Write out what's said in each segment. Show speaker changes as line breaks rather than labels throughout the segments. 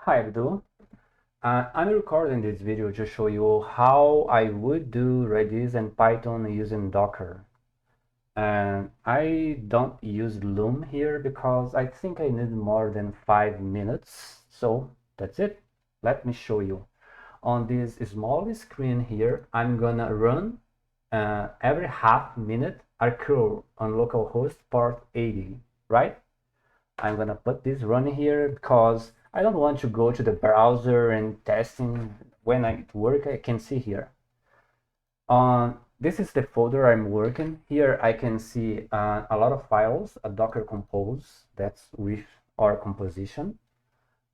Hi Abdul. I'm recording this video to show you how I would do Redis and Python using Docker. And I don't use Loom here because I think I need more than 5 minutes. So that's it. Let me show you. On this small screen here, I'm gonna run every half minute a curl on localhost port 80, right? I'm gonna put this run here because I don't want to go to the browser and testing when I work. I can see here. This is the folder I'm working. Here I can see a lot of files, a Docker compose that's with our composition.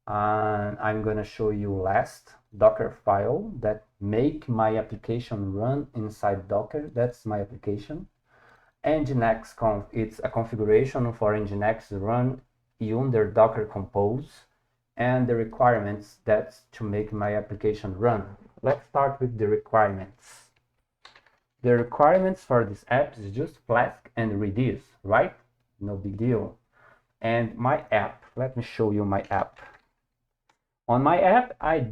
And I'm gonna show you last Docker file that make my application run inside Docker. That's my application. Nginx conf, it's a configuration for Nginx to run under Docker Compose, and the requirements that's to make my application run. Let's start with the requirements. The requirements for this app is just Flask and Redis, right? No big deal. And my app, let me show you my app. On my app, I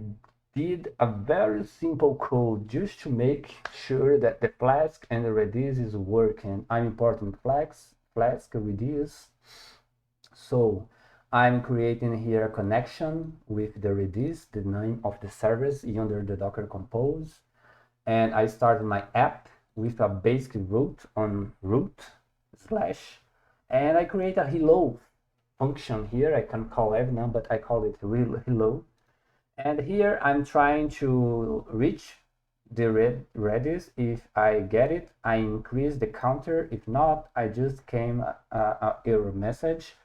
did a very simple code just to make sure that the Flask and the Redis is working. I'm importing Flask, Redis. So I'm creating here a connection with the Redis, the name of the service under the Docker Compose. And I started my app with a basic root on root slash, and I create a hello function here. I can call everyone, but I call it real hello. And here I'm trying to reach the Redis. If I get it, I increase the counter. If not, I just came a error message,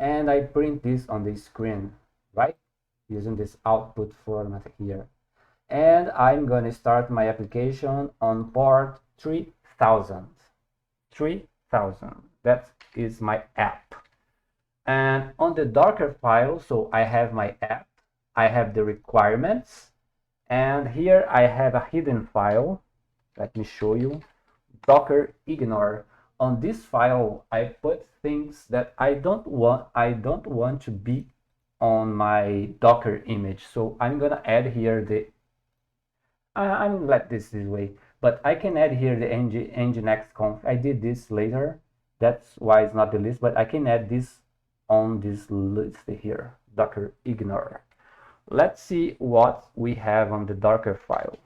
and I print this on the screen, right? Using this output format here. And I'm going to start my application on port 3000. 3000. That is my app. And on the Docker file, so I have my app, I have the requirements, and here I have a hidden file. Let me show you. Docker ignore. On this file, I put things that I don't want to be on my Docker image. So I'm gonna add here the I'm gonna let this way, but I can add here the nginx conf. I did this later. That's why it's not the list, but I can add this on this list here. Docker ignore. Let's see what we have on the Docker file.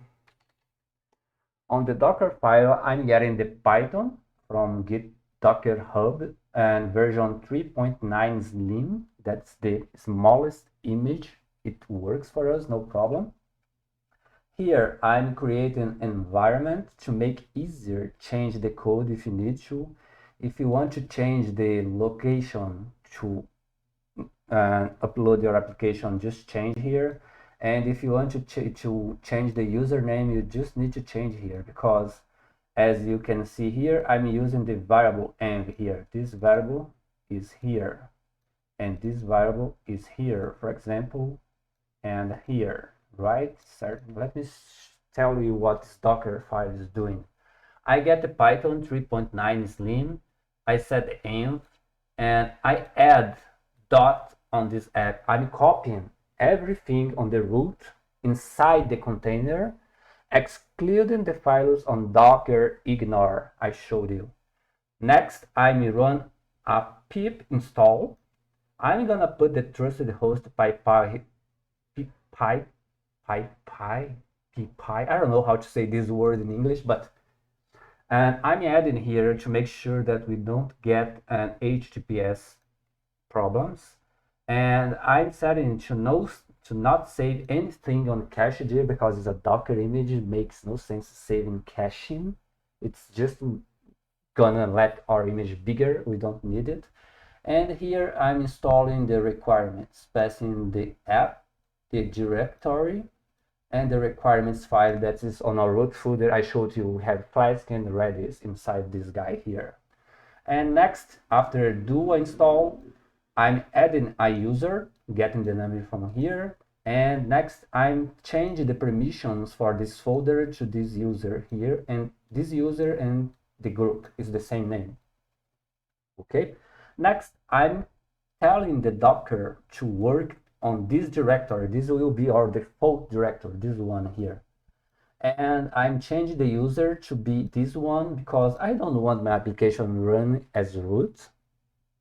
On the Docker file, I'm getting the Python from Git Docker Hub and version 3.9 Slim. That's the smallest image. It works for us, no problem. Here, I'm creating an environment to make easier change the code if you need to. If you want to change the location to upload your application, just change here. And if you want to change the username, you just need to change here, because as you can see here, I'm using the variable env here. This variable is here, and this variable is here, for example, and here, right? So let me tell you what this Docker file is doing. I get the Python 3.9 Slim, I set env, and I add dot on this app. I'm copying everything on the root inside the container, excluding the files on Docker ignore I showed you. Next, I may run a pip install. I'm gonna put the trusted host PyPy. I don't know how to say this word in English, but and I'm adding here to make sure that we don't get an HTTPS problems. And I'm setting to not save anything on cache because it's a Docker image. It makes no sense saving caching. It's just gonna let our image bigger. We don't need it. And here I'm installing the requirements, passing the app, the directory, and the requirements file that is on our root folder. I showed you we have Flask and Redis inside this guy here. And next, after do install, I'm adding a user, getting the name from here. And next, I'm changing the permissions for this folder to this user here. And this user and the group is the same name. Okay. Next, I'm telling the Docker to work on this directory. This will be our default directory, this one here. And I'm changing the user to be this one because I don't want my application run as root.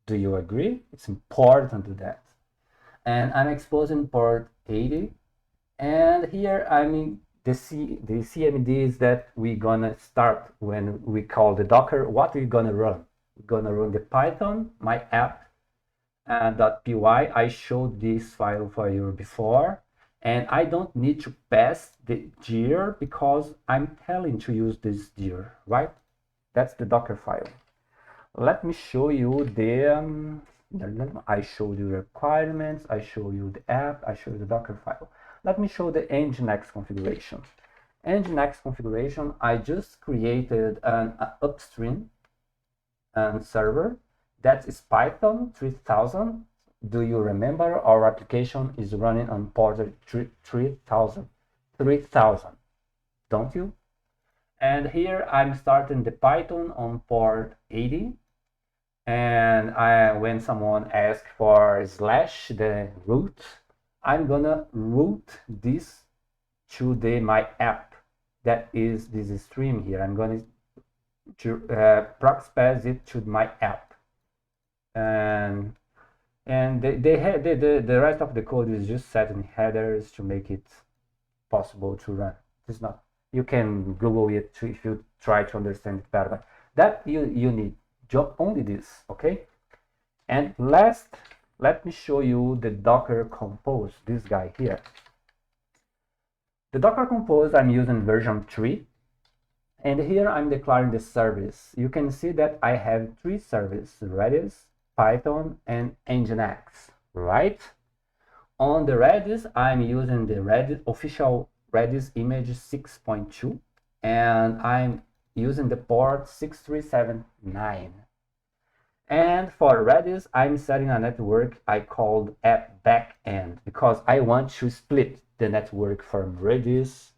Do you agree? It's important to do that. And I'm exposing port 80. And here I'm the CMDs that we're gonna start when we call the Docker. What we're gonna run? We're gonna run the Python, my app, .py. I showed this file for you before. And I don't need to pass the dir because I'm telling to use this dir, right? That's the Docker file. Let me show you the, I showed you the requirements, I show you the app, I show you the Docker file. Let me show the Nginx configuration. Nginx configuration, I just created an upstream server that is Python 3000. Do you remember our application is running on port 3000, don't you? And here I'm starting the Python on port 80. And when someone asks for / the root, I'm gonna route this to my app. That is this stream here. I'm going to proxy pass it to my app. And the rest of the code is just setting headers to make it possible to run. It's not, you can Google it if you try to understand it better, but that you need only this, okay? And last, let me show you the Docker Compose, this guy here. The Docker Compose, I'm using version 3. And here I'm declaring the service. You can see that I have 3 services: Redis, Python, and Nginx, right? On the Redis, I'm using the Redis official Redis image 6.2, and I'm using the port 6379. And for Redis, I'm setting a network I called app backend because I want to split the network from Redis,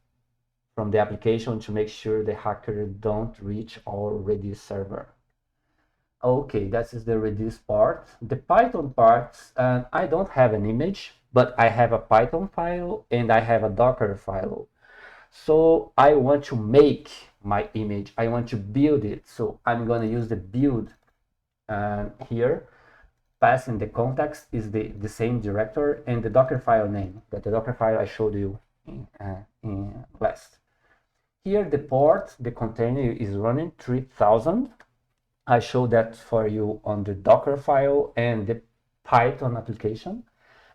from the application, to make sure the hacker don't reach our Redis server. Okay, that is the Redis part. The Python part, I don't have an image, but I have a Python file and I have a Docker file. So I want to make my image, I want to build it. So I'm going to use the build here. Passing the context is the same directory and the Docker file name, but the Docker file I showed you in last. Here the port, the container is running 3000. I showed that for you on the Docker file and the Python application.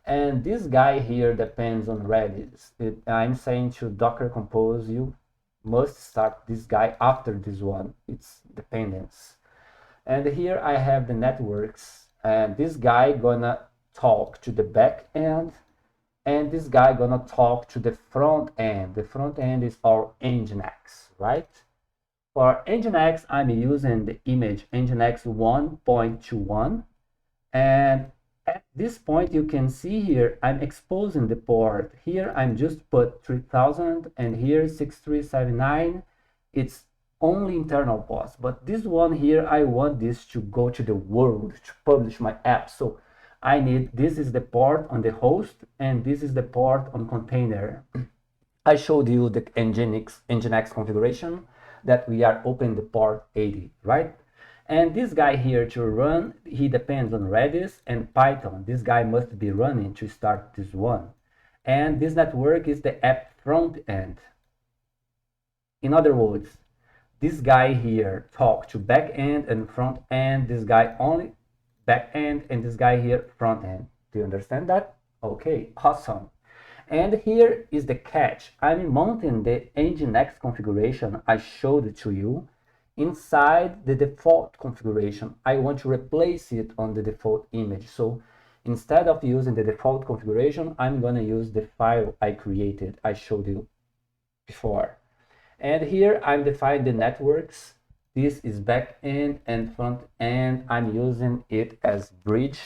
And this guy here depends on Redis. I'm saying to Docker Compose, you must start this guy after this one. It's dependence. And here I have the networks, and this guy gonna talk to the back end, and this guy gonna talk to the front end. The front end is our Nginx, right? For Nginx, I'm using the image Nginx 1.21, and at this point you can see here I'm exposing the port. Here I'm just put 3000 and here 6379. It's only internal paths, but this one here I want this to go to the world to publish my app. So I need, this is the port on the host and this is the port on container. I showed you the Nginx configuration that we are open the port 80, right? And this guy here to run, he depends on Redis and Python. This guy must be running to start this one. And this network is the app front end. In other words, this guy here talk to back end and front end. This guy only back end and this guy here front end. Do you understand that? Okay, awesome. And here is the catch. I'm mounting the Nginx configuration I showed it to you inside the default configuration. I want to replace it on the default image. So instead of using the default configuration, I'm going to use the file I created, I showed you before. And here I'm defining the networks. This is back end and front end. I'm using it as bridge.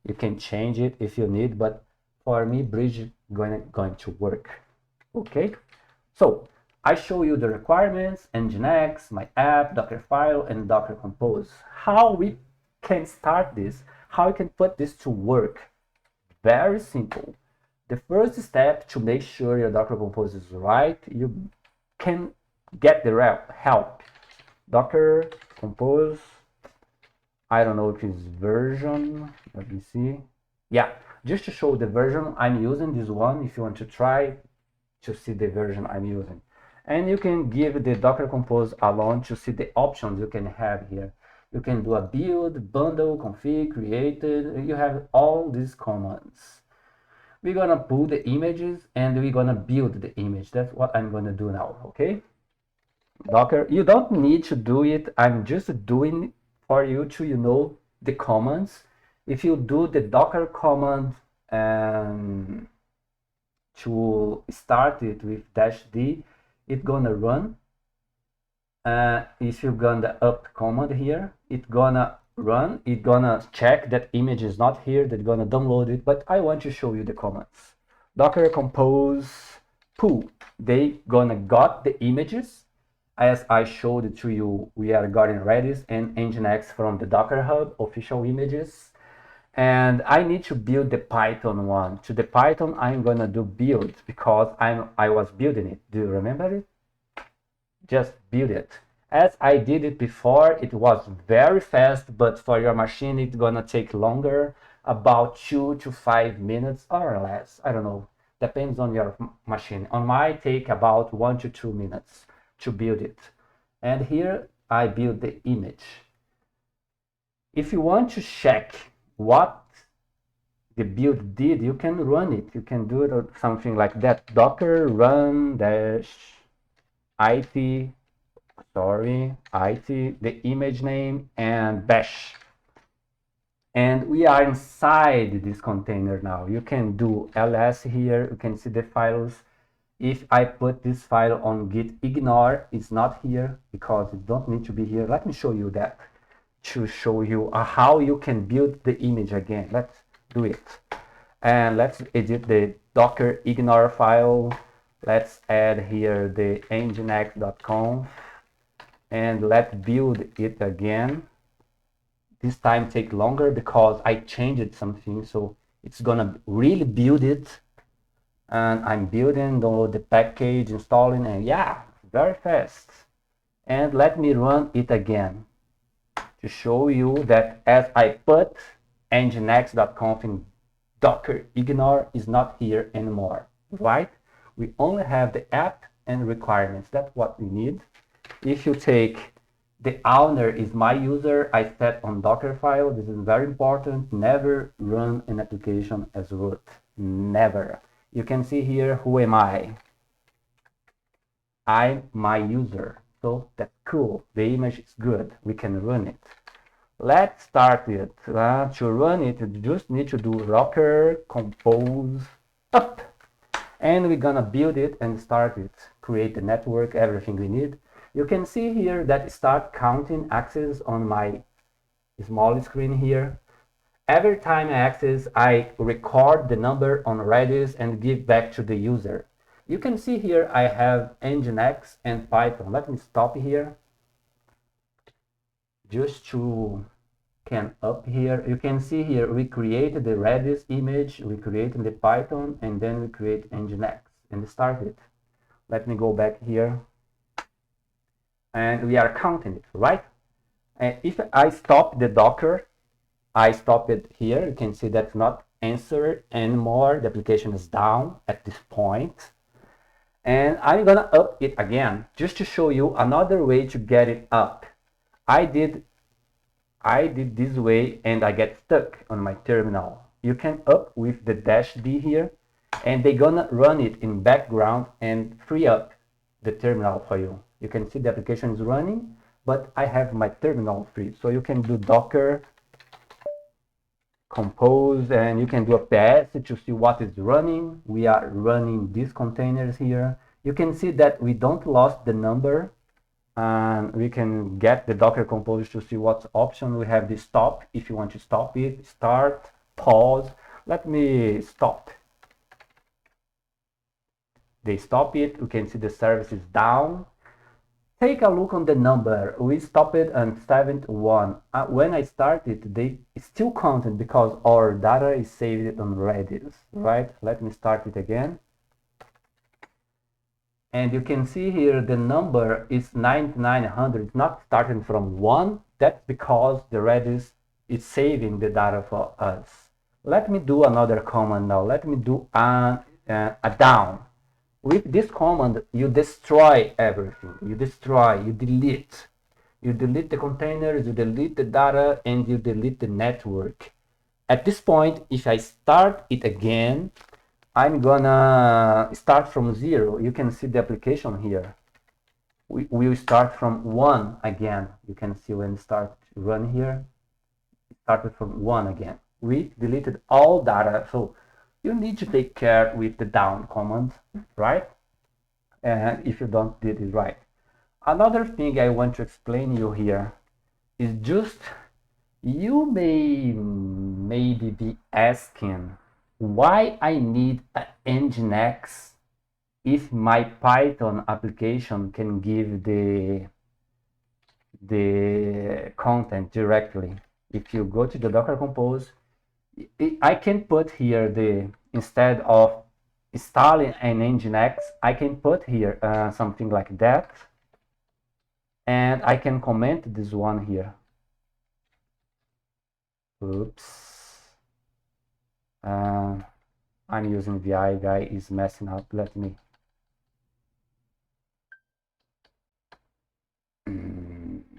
You can change it if you need, but for me, bridge is going to work. Okay, so I show you the requirements, Nginx, my app, Docker file, and Docker Compose. How we can start this, how we can put this to work. Very simple. The first step to make sure your Docker Compose is right, you can get the help. Docker Compose, I don't know if it's version, let me see. Yeah, just to show the version I'm using, this one, if you want to try to see the version I'm using. And you can give the Docker Compose alone to see the options you can have here. You can do a build, bundle, config, created. You have all these commands. We're gonna pull the images and we're gonna build the image. That's what I'm gonna do now, okay? Docker, you don't need to do it. I'm just doing for you to, the commands. If you do the Docker command and to start it with -d, it's gonna run. If you gun the up command here, it's gonna run. It's gonna check that image is not here. That's gonna download it. But I want to show you the commands. Docker compose pull. They gonna got the images. As I showed it to you, we are getting Redis and Nginx from the Docker Hub official images. And I need to build the Python one. To the Python, I'm gonna do build because I was building it. Do you remember it? Just build it. As I did it before, it was very fast, but for your machine, it's gonna take longer, about 2 to 5 minutes or less. I don't know. Depends on your machine. On my take about 1 to 2 minutes to build it. And here I build the image. If you want to check what the build did, you can run it. You can do it or something like that. Docker run dash it, the image name, and bash. And we are inside this container now. You can do ls here. You can see the files. If I put this file on git ignore, it's not here because it don't need to be here. Let me show you that to show you how you can build the image again. Let's do it. And let's edit the docker ignore file. Let's add here the nginx.conf and let's build it again. This time take longer because I changed something, so it's gonna really build it. And I'm building, download the package, installing, and yeah, very fast. And let me run it again to show you that as I put nginx.conf in docker ignore is not here anymore, right? We only have the app and requirements. That's what we need. If you take the owner is my user, I set on Docker file. This is very important. Never run an application as root. Never. You can see here, who am I? I'm my user. So that's cool. The image is good. We can run it. Let's start it. To run it, you just need to do docker compose up. And we're gonna build it and start it. Create the network, everything we need. You can see here that start counting access on my small screen here. Every time I access, I record the number on Redis and give back to the user. You can see here I have Nginx and Python. Let me stop here. Just to can up here. You can see here we created the Redis image, we created the Python, and then we create Nginx and start it. Let me go back here. And we are counting it, right? And if I stop the Docker, I stop it here. You can see that's not answered anymore. The application is down at this point. And I'm gonna up it again, just to show you another way to get it up. I did this way and I get stuck on my terminal. You can up with the -d here, and they're gonna run it in background and free up the terminal for you. You can see the application is running, but I have my terminal free. So you can do docker compose and you can do a ps to see what is running. We are running these containers here. You can see that we don't lost the number, and we can get the docker compose to see what option. We have the stop if you want to stop it, start, pause. Let me stop. They stop it. You can see the service is down. Take a look on the number. We stopped it at 71. When I started, they still counted because our data is saved on Redis, right? Let me start it again. And you can see here the number is 9900. It's not starting from 1. That's because the Redis is saving the data for us. Let me do another command now. Let me do a down. With this command, you destroy everything. You destroy, you delete. You delete the containers, you delete the data, and you delete the network. At this point, if I start it again, I'm gonna start from 0. You can see the application here. We will start from 1 again. You can see when start run here, it started from 1 again. We deleted all data, so you need to take care with the down command, right? And if you don't did it right. Another thing I want to explain you here is just you may maybe be asking why I need an Nginx if my Python application can give the content directly. If you go to the Docker Compose, I can put here the, instead of installing an Nginx, I can put here something like that, and I can comment this one here. Oops. I'm using VI guy is messing up. Let me.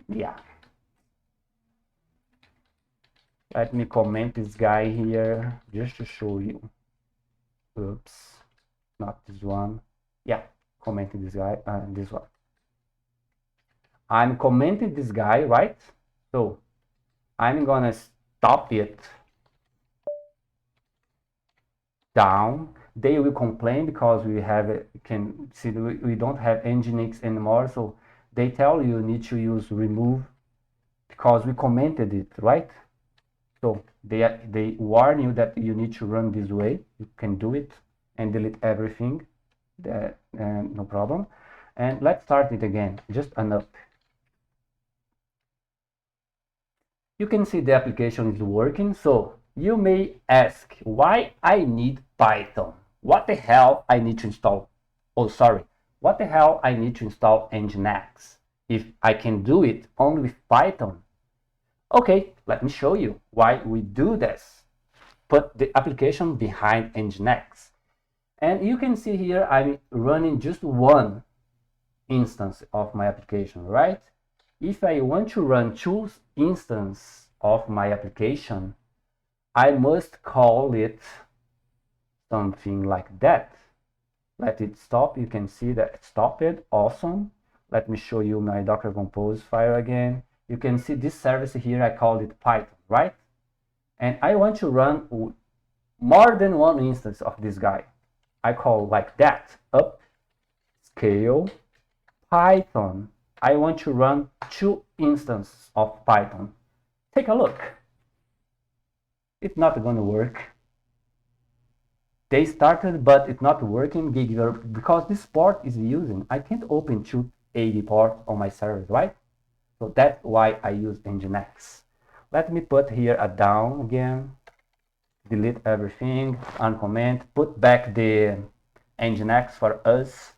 Yeah. Let me comment this guy here just to show you. Oops. Not this one. Yeah. Commenting this guy. This one. I'm commenting this guy, right? So I'm gonna stop it down. They will complain because we have can see we don't have Nginx anymore, so they tell you need to use remove because we commented it, right? So they warn you that you need to run this way. You can do it and delete everything, no problem. And let's start it again, just enough. You can see the application is working. So you may ask why I need Python. What the hell I need to install? Oh, sorry. What the hell I need to install Nginx if I can do it only with Python? Okay, let me show you why we do this. Put the application behind Nginx. And you can see here I'm running just one instance of my application, right? If I want to run two instances of my application, I must call it something like that. Let it stop. You can see that it stopped it. Awesome. Let me show you my Docker Compose file again. You can see this service here, I called it Python, right? And I want to run more than one instance of this guy. I call like that, up, scale, Python. I want to run two instances of Python. Take a look. It's not going to work. They started, but it's not working because this port is using. I can't open 280 port on my server, right? So that's why I use Nginx. Let me put here a down again. Delete everything, uncomment, put back the Nginx for us,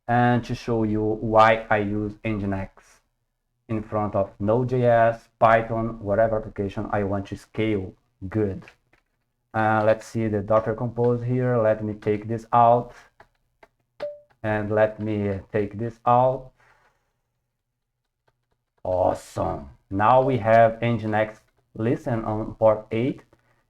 and to show you why I use Nginx in front of Node.js, Python, whatever application I want to scale good. Let's see the Docker Compose here. Let me take this out, and let me take this out. Awesome. Now we have Nginx listen on port 8.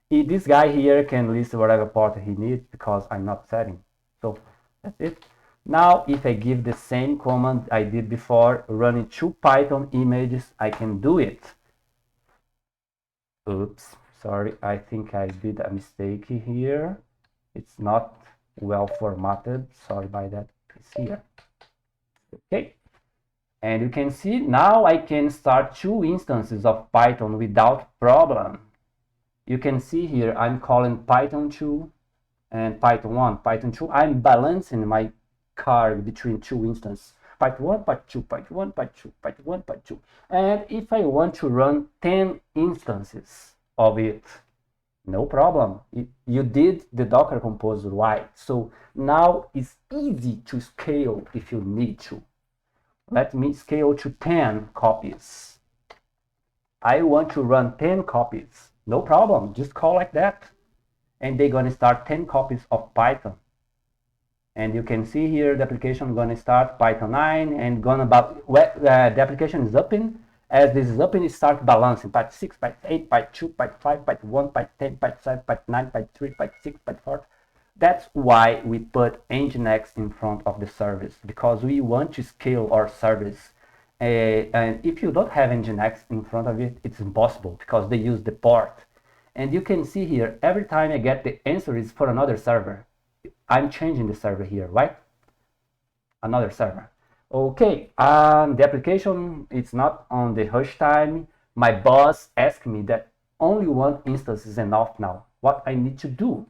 This guy here can list whatever port he needs because I'm not setting. So that's it. Now if I give the same command I did before, running two Python images, I can do it. Oops, sorry, I think I did a mistake here. It's not well formatted. Sorry about that. It's here. Okay. And you can see now I can start two instances of Python without problem. You can see here I'm calling Python 2 and Python 1. Python 2, I'm balancing my card between two instances. part 1, part 2, part 1, part 2, part 1, part 2. And if I want to run 10 instances of it, no problem. You did the Docker Compose right. So now it's easy to scale if you need to. Let me scale to 10 copies. I want to run 10 copies. No problem. Just call like that. And they're going to start 10 copies of Python. And you can see here the application going to start Python 9 and going about the application is open. As this is open, it starts balancing part 6, part 8, part 2, part 5, part 1, part 10, part 7, part 9, part 3, part 6, part 4. That's why we put Nginx in front of the service, because we want to scale our service. And if you don't have Nginx in front of it, it's impossible because they use the port. And you can see here, every time I get the answer is for another server. I'm changing the server here, right? Another server. Okay, the application is not on the hush time. My boss asked me that only one instance is enough now. What I need to do?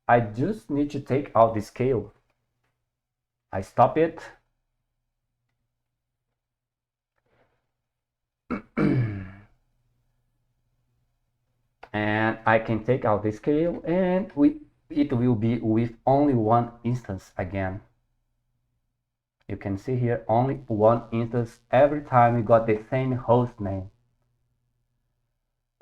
I just need to take out the scale. I stop it. And I can take out the scale, and it will be with only one instance again. You can see here only one instance every time you got the same host name.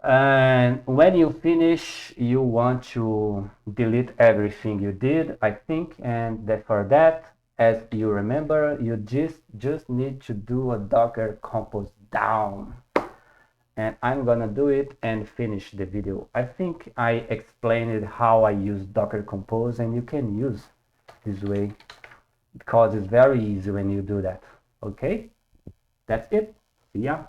And when you finish, you want to delete everything you did, I think. And for that, as you remember, you just need to do a Docker Compose down. And I'm gonna do it and finish the video. I think I explained how I use Docker Compose, and you can use this way because it's very easy when you do that. Okay, that's it. See ya.